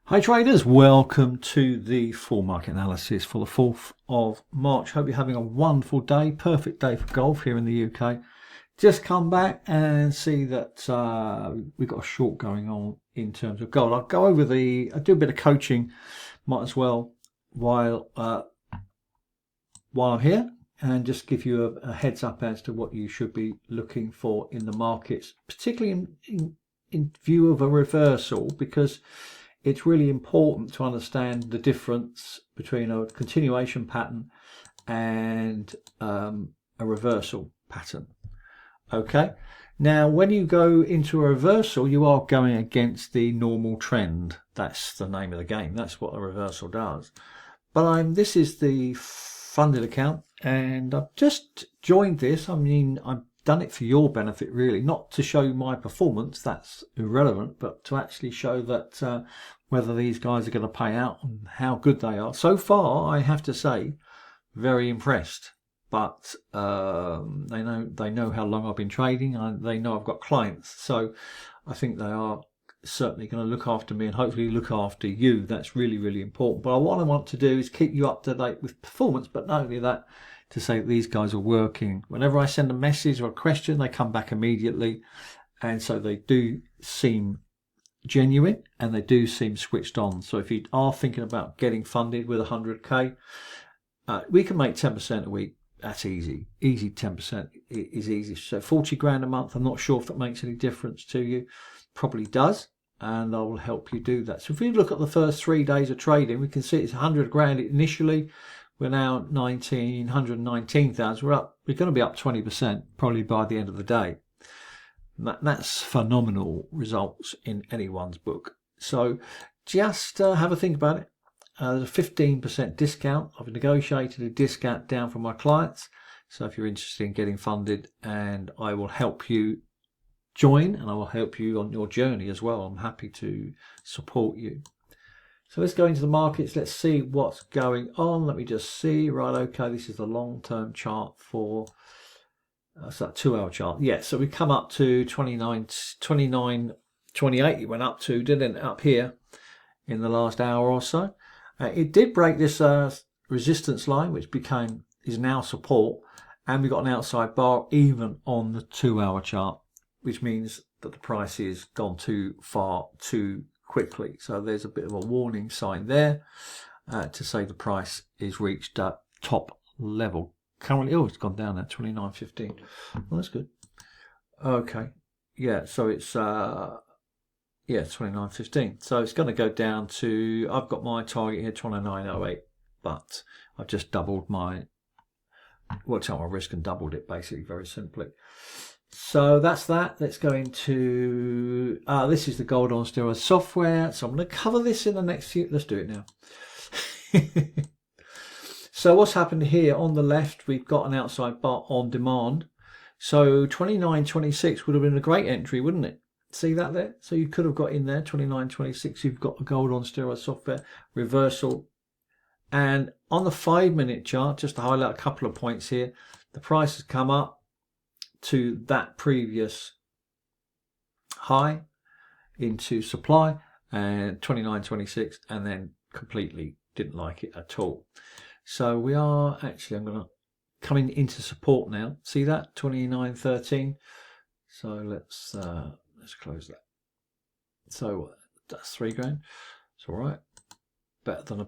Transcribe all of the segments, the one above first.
Hi traders, welcome to the full market analysis for the 4th of March. Hope you're having a wonderful day, perfect day for golf here in the UK. Just come back and see that we've got a short going on in terms of gold. I'll go over I do a bit of coaching, might as well, while I'm here, and just give you a heads up as to what you should be looking for in the markets, particularly in view of a reversal, because it's really important to understand the difference between a continuation pattern and a reversal pattern. Okay, now when you go into a reversal, you are going against the normal trend. That's the name of the game. That's what a reversal does. But this is the funded account, and I've just joined this. I mean, I've done it for your benefit, really, not to show my performance, that's irrelevant, but to actually show that whether these guys are going to pay out and how good they are. So far, I have to say, very impressed. But they know how long I've been trading, and they know I've got clients, so I think they are certainly going to look after me and hopefully look after you. That's really, really important. But what I want to do is keep you up to date with performance, but not only that, to say that these guys are working. Whenever I send a message or a question, they come back immediately, and so they do seem genuine and they do seem switched on. So if you are thinking about getting funded with 100k, we can make 10% a week. That's easy. 10% is easy. So 40 grand a month, I'm not sure if that makes any difference to you. Probably does, and I will help you do that. So if we look at the first 3 days of trading, we can see it's 100 grand initially. We're now 119,000. We're going to be up 20% probably by the end of the day. That's phenomenal results in anyone's book. So just have a think about it. There's a 15% discount. I've negotiated a discount down for my clients. So if you're interested in getting funded, and I will help you join, and I will help you on your journey as well. I'm happy to support you. So let's go into the markets. Let's see what's going on. Let me just see. Right, okay, this is the long-term chart for so that 2 hour chart. Yeah, so we come up to 29.28. It went up to, didn't it, up here in the last hour or so. It did break this resistance line, which is now support, and we got an outside bar even on the 2 hour chart, which means that the price has gone too far too quickly. So there's a bit of a warning sign there to say the price is reached at top level. Currently, it's gone down at 29.15. Well, that's good. Okay, yeah, so it's 29.15. So it's going to go down to, I've got my target here, 29.08, but I've just doubled worked out my risk and doubled it, basically, very simply. So that's that. Let's go into, this is the gold on steroids software. So I'm going to cover this in the next few, let's do it now. So what's happened here on the left, we've got an outside bar on demand. So 29.26 would have been a great entry, wouldn't it? See that there? So you could have got in there, 29.26, you've got a gold on steroids software reversal. And on the 5-minute chart, just to highlight a couple of points here, the price has come up to that previous high into supply and 29.26, and then completely didn't like it at all. So we are actually, I'm going to coming into support now. See that 29.13. So let's close that. So that's 3 grand. It's all right. Better than a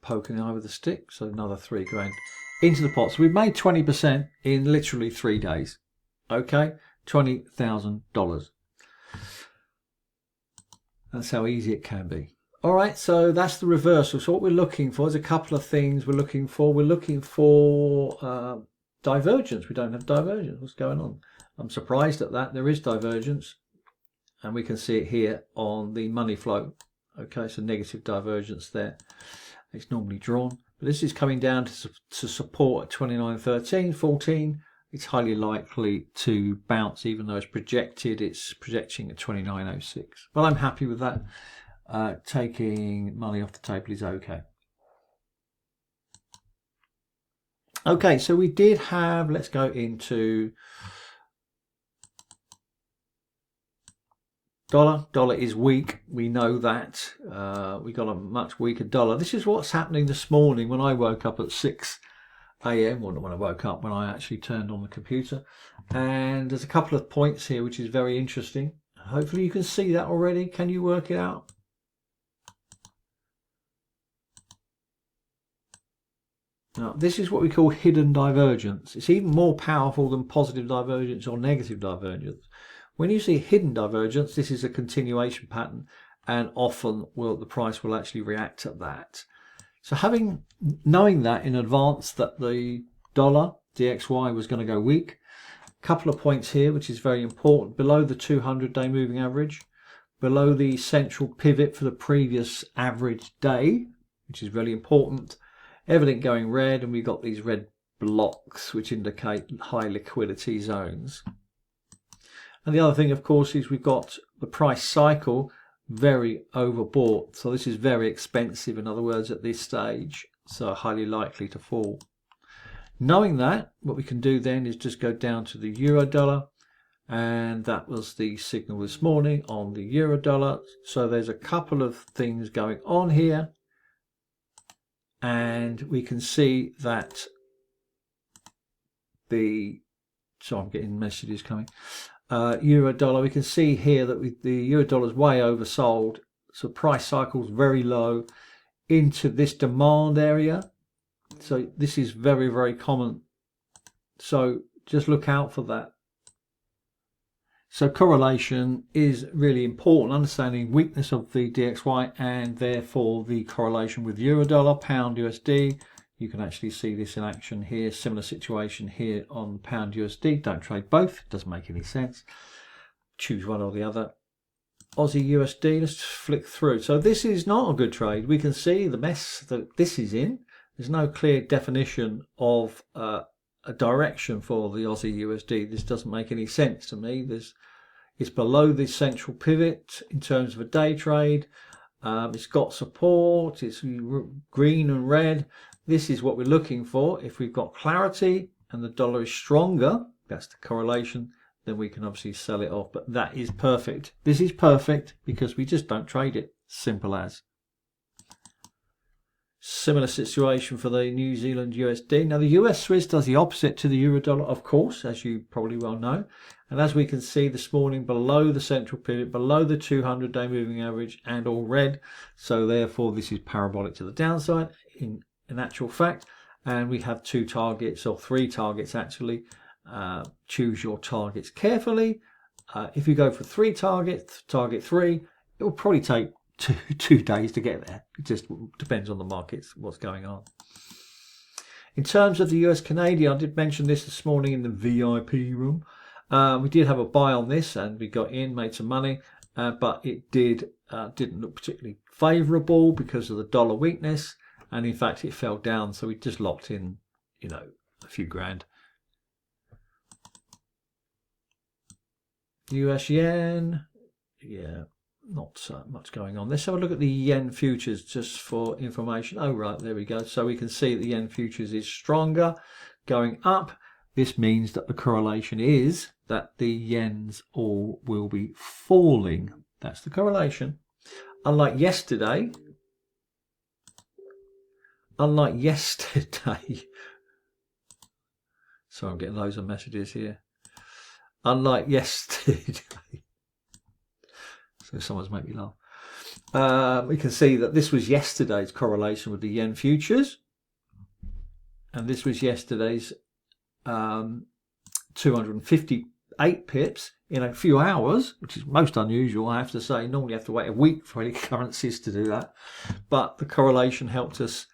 poke in the eye with a stick. So another 3 grand into the pot. So we've made 20% in literally 3 days. Okay, $20,000. That's how easy it can be. All right, so that's the reversal. So what we're looking for is a couple of things we're looking for. We're looking for divergence. We don't have divergence. What's going on? I'm surprised at that. There is divergence, and we can see it here on the money flow. Okay, so negative divergence there. It's normally drawn, but this is coming down to support at 29.13, 14. It's highly likely to bounce, even though it's projecting at 29.06. But I'm happy with that. Taking money off the table is okay. Okay, so we did have, let's go into Dollar is weak. We know that. We got a much weaker dollar. This is what's happening this morning when I woke up at 6 a.m. Well, not when I woke up, when I actually turned on the computer. And there's a couple of points here which is very interesting. Hopefully you can see that already. Can you work it out? Now, this is what we call hidden divergence. It's even more powerful than positive divergence or negative divergence. When you see hidden divergence, this is a continuation pattern, and often the price will actually react to that. So knowing that in advance that the dollar DXY was going to go weak, a couple of points here which is very important: below the 200-day moving average, below the central pivot for the previous average day, which is really important. Everything going red, and we've got these red blocks which indicate high liquidity zones. And the other thing, of course, is we've got the price cycle very overbought. So this is very expensive, in other words, at this stage, so highly likely to fall. Knowing that, what we can do then is just go down to the euro dollar, and that was the signal this morning on the euro dollar. So there's a couple of things going on here, and we can see that I'm getting messages coming. Euro dollar, we can see here that the euro dollar is way oversold, so price cycle's very low into this demand area. So this is very, very common, so just look out for that. So correlation is really important, understanding weakness of the DXY and therefore the correlation with euro dollar, pound USD. You can actually see this in action here. Similar situation here on pound USD. Don't trade both. It doesn't make any sense. Choose one or the other. Aussie USD. Let's flick through. So this is not a good trade. We can see the mess that this is in. There's no clear definition of a direction for the Aussie USD. This doesn't make any sense to me. It's below the central pivot in terms of a day trade. It's got support. It's green and red. This is what we're looking for. If we've got clarity and the dollar is stronger, that's the correlation, then we can obviously sell it off. But that is perfect. This is perfect because we just don't trade it. Simple as. Similar situation for the New Zealand USD. Now the US Swiss does the opposite to the euro dollar, of course, as you probably well know. And as we can see this morning, below the central pivot, below the 200-day moving average, and all red. So therefore this is parabolic to the downside in actual fact. And we have two targets, or three targets actually. Choose your targets carefully. If you go for three targets, target 3, it will probably take two days to get there. It just depends on the markets, what's going on. In terms of the US Canadian, I did mention this morning in the VIP room. We did have a buy on this and we got in, made some money, but it didn't look particularly favourable because of the dollar weakness, and in fact it fell down, so we just locked in, a few grand. US yen, yeah, not so much going on. Let's have a look at the yen futures just for information. Oh right, there we go. So we can see the yen futures is stronger, going up. This means that the correlation is that the yens all will be falling. That's the correlation. Unlike yesterday, sorry, I'm getting loads of messages here. Unlike yesterday, so someone's made me laugh. We can see that this was yesterday's correlation with the yen futures, and this was yesterday's 258 pips in a few hours, which is most unusual, I have to say. Normally you have to wait a week for any currencies to do that, but the correlation helped us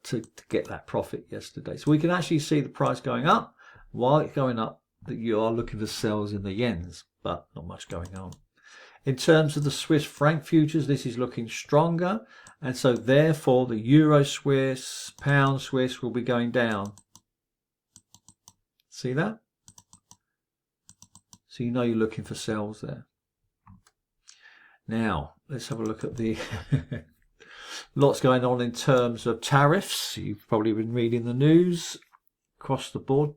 to get that profit yesterday. So we can actually see the price going up. While it's going up, that you are looking for sells in the yens, but not much going on. In terms of the Swiss franc futures, this is looking stronger, and so therefore the euro Swiss, pound Swiss will be going down. See that? So you know you're looking for sells there. Now let's have a look at the lots going on in terms of tariffs. You've probably been reading the news across the board,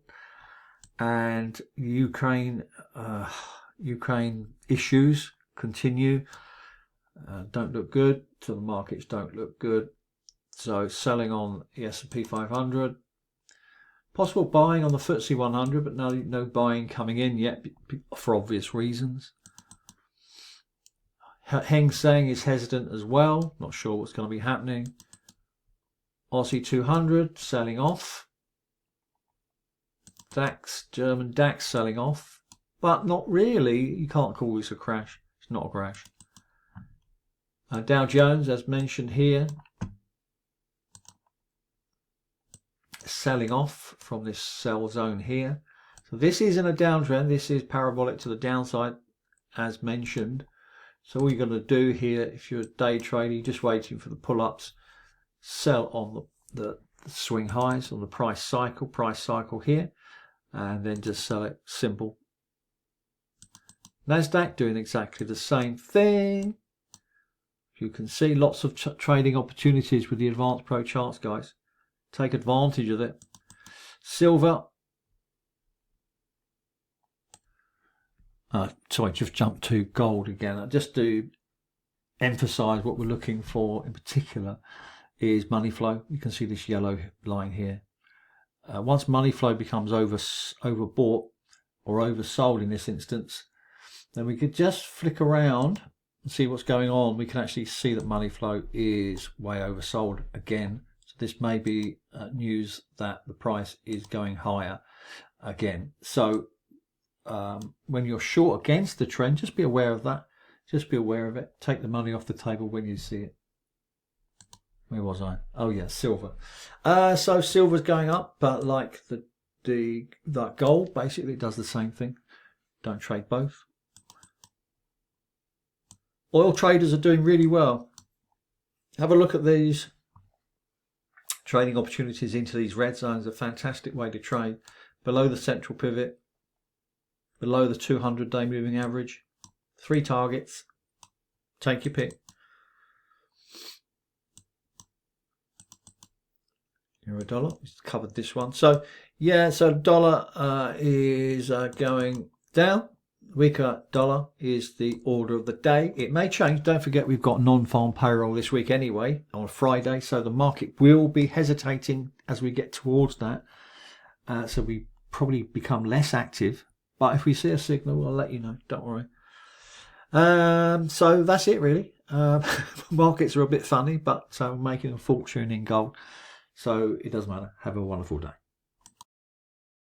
and Ukraine issues continue. Don't look good. So the markets don't look good. So selling on the S&P 500. Possible buying on the FTSE 100, but no buying coming in yet for obvious reasons. Hang Seng is hesitant as well. Not sure what's going to be happening. Aussie 200 selling off. DAX, German DAX selling off. But not really. You can't call this a crash. It's not a crash. Dow Jones, as mentioned here, selling off from this sell zone here. So this isn't a downtrend. This is parabolic to the downside, as mentioned. So all you're going to do here, if you're a day trader, you're just waiting for the pull-ups, sell on the swing highs on the price cycle here, and then just sell it. Simple. Nasdaq doing exactly the same thing. You can see lots of trading opportunities with the Advanced Pro charts, guys. Take advantage of it. Silver. Sorry, just jump to gold again. Just to emphasize what we're looking for in particular is money flow. You can see this yellow line here. Once money flow becomes overbought or oversold in this instance, then we could just flick around and see what's going on. We can actually see that money flow is way oversold again. So this may be news that the price is going higher again. So when you're short against the trend, just be aware of that. Just be aware of it. Take the money off the table when you see it. Where was I? Oh yeah, silver. So silver's going up, but like that gold, basically it does the same thing. Don't trade both. Oil traders are doing really well. Have a look at these trading opportunities into these red zones. A fantastic way to trade. Below the central pivot, below the 200-day moving average. 3 targets. Take your pick. Euro dollar. We covered this one. So yeah, so dollar is going down. Weaker dollar is the order of the day. It may change. Don't forget we've got non-farm payroll this week anyway on Friday, so the market will be hesitating as we get towards that. So we probably become less active. But if we see a signal, I'll let you know. Don't worry. So that's it really. Markets are a bit funny, but I'm making a fortune in gold. So it doesn't matter. Have a wonderful day.